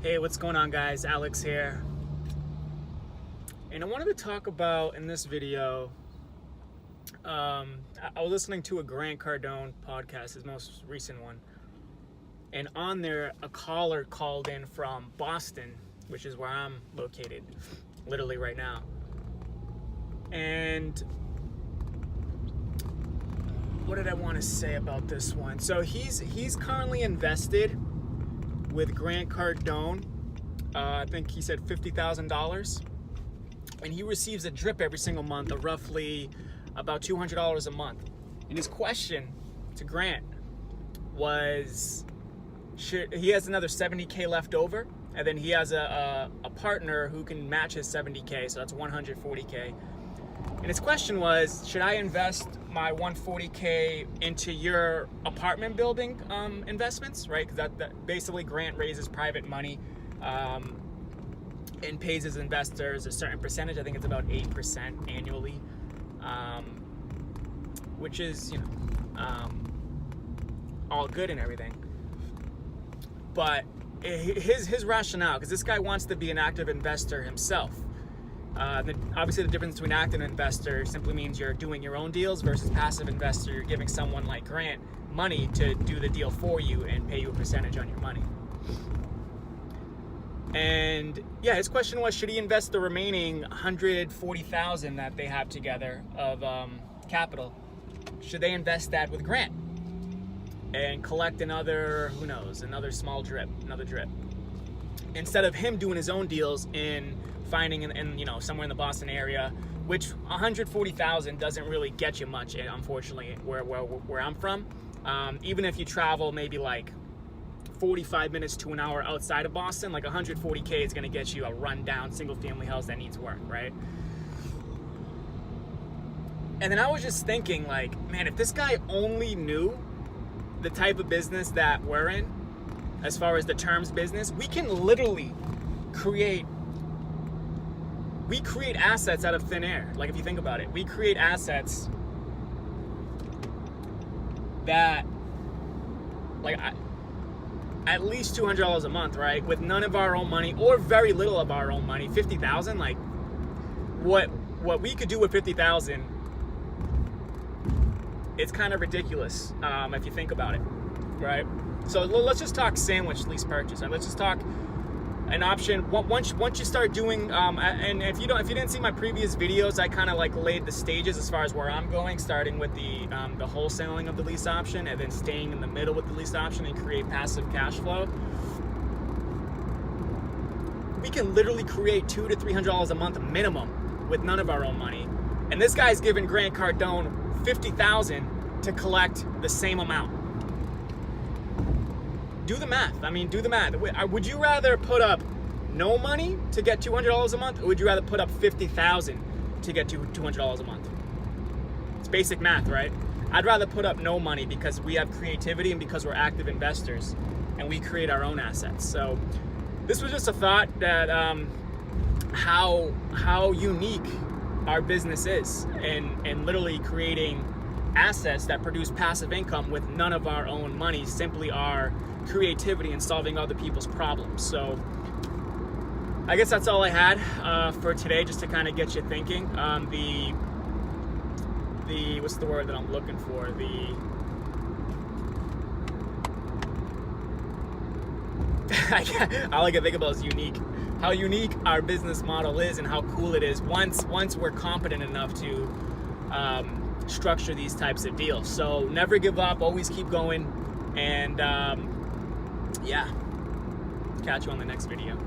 Hey, what's going on, guys? Alex here. And I wanted to talk about in this video, I was listening to a Grant Cardone podcast, his most recent one. And on there, a caller called in from Boston, which is where I'm located, literally right now. And what did I want to say about this one? So he's currently invested with Grant Cardone. I think he said $50,000, and he receives a drip every single month of roughly about $200 a month. And his question to Grant was, he has another $70K left over, and then he has a partner who can match his $70K, so that's $140K. And his question was, should I invest my $140K into your apartment building investments, right? Because that basically Grant raises private money and pays his investors a certain percentage. I think it's about 8% annually, which is, all good and everything. But his rationale, because this guy wants to be an active investor himself. Obviously, the difference between active investor simply means you're doing your own deals versus passive investor. You're giving someone like Grant money to do the deal for you and pay you a percentage on your money. And yeah, his question was, should he invest the remaining $140,000 that they have together of capital? Should they invest that with Grant and collect another, who knows, another drip, instead of him doing his own deals in finding in somewhere in the Boston area, which $140,000 doesn't really get you much, unfortunately, where I'm from. Even if you travel maybe like 45 minutes to an hour outside of Boston, like $140K is going to get you a rundown single-family house that needs work, right? And then I was just thinking, like, man, if this guy only knew the type of business that we're in, as far as the terms business, we can literally create assets out of thin air. Like, if you think about it, we create assets that, like, at least $200 a month, right? With none of our own money or very little of our own money. $50,000, like, what we could do with $50,000, it's kind of ridiculous if you think about it, right? So let's just talk sandwich lease purchase. Right? Let's just talk an option. Once you start doing, and if you didn't see my previous videos, I kind of like laid the stages as far as where I'm going, starting with the wholesaling of the lease option, and then staying in the middle with the lease option and create passive cash flow. We can literally create $200 to $300 a month minimum with none of our own money, and this guy's giving Grant Cardone $50,000 to collect the same amount. Do the math. Would you rather put up no money to get $200 a month, or would you rather put up $50,000 to get $200 a month? It's basic math, right? I'd rather put up no money because we have creativity and because we're active investors and we create our own assets. So this was just a thought that how unique our business is, and literally creating assets that produce passive income with none of our own money, simply our creativity and solving other people's problems. So I guess that's all I had for today, just to kind of get you thinking. The what's the word that I'm looking for? All I can think about is unique. How unique our business model is, and how cool it is once we're competent enough to structure these types of deals. So never give up, always keep going, and yeah, catch you on the next video.